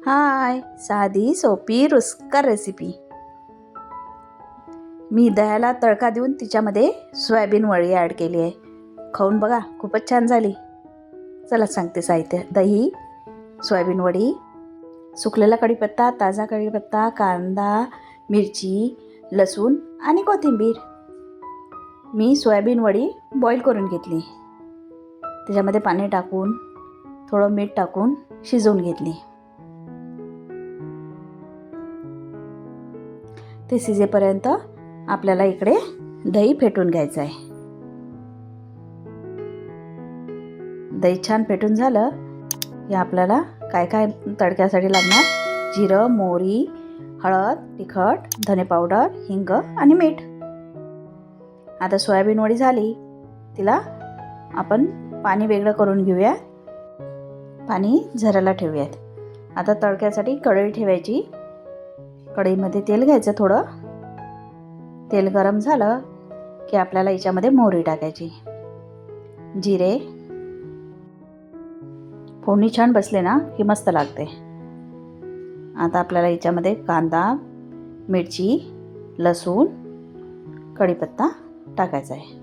हाय, साधी सोपी रुचकर रेसिपी. मी दह्याला तडका देऊन तिच्यामध्ये सोयाबीन वडी ॲड केली आहे. खाऊन बघा, खूपच छान झाली. चला सांगते साहित्य. दही, सोयाबीन वडी, सुकलेला कढीपत्ता, ताजा कढीपत्ता, कांदा, मिरची, लसूण आणि कोथिंबीर. मी सोयाबीन वडी बॉईल करून घेतली. त्याच्यामध्ये पाणी टाकून थोडं मीठ टाकून शिजवून घेतली. ते शिजेपर्यंत आपल्याला इकडे दही फेटून घ्यायचं आहे. दही छान फेटून झालं की आपल्याला काय काय तडक्यासाठी लागणार: जिरं, मोहरी, हळद, तिखट, धने पावडर, हिंग आणि मीठ. आता सोयाबीन वडी झाली, तिला आपण पाणी वेगळं करून घेऊया. पाणी झरायला ठेवूयात. आता तडक्यासाठी कढई ठेवायची. कढईमध्ये तेल घ्यायचं. थोडं तेल गरम झालं की आपल्याला याच्यामध्ये मोहरी टाकायची, जिरे. फोडणी छान बसले ना की मस्त लागते. आता आपल्याला याच्यामध्ये कांदा, मिरची, लसूण, कढीपत्ता टाकायचा आहे.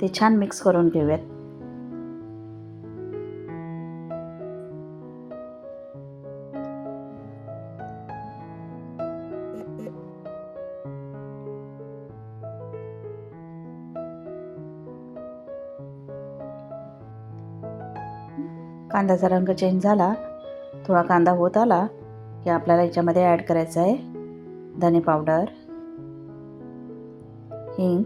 ते छान मिक्स करून घेऊयात. कांद्याचा रंग चेंज झाला, थोडा कांदा होत आला की आपल्याला याच्यामध्ये ॲड करायचं आहे धने पावडर, हिंग,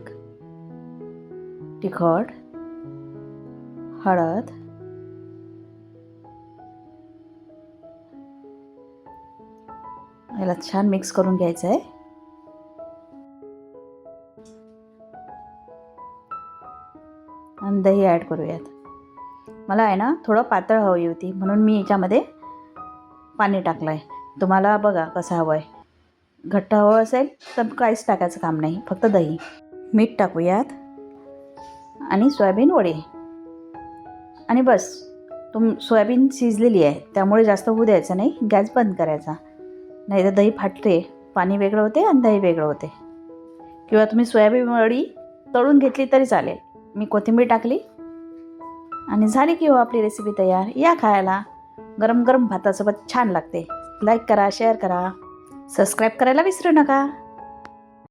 तिखट, हळद, याला छान मिक्स करून घ्यायचं आहे. आणि दही ॲड करूयात. मला आहे ना थोडं पातळ हवी होती म्हणून मी याच्यामध्ये पाणी टाकलं आहे. तुम्हाला बघा कसं हवं आहे. घट्ट हवं असेल तर काहीच टाकायचं काम नाही, फक्त दही. मीठ टाकूयात आणि सोयाबीन वडी आणि बस. सोयाबीन शिजलेली आहे त्यामुळे जास्त होऊ द्यायचं नाही. गॅस बंद करायचा, नाही तर दही फाटते. पाणी वेगळं होते आणि दही वेगळं होते. किंवा तुम्ही सोयाबीन वडी तळून घेतली तरी चालेल. मी कोथिंबीर टाकली आणि झाली की हो आपली रेसिपी तयार. या खायला. गरम गरम भातासोबत छान लागते. लाईक करा, शेअर करा, सबस्क्राईब करायला विसरू नका.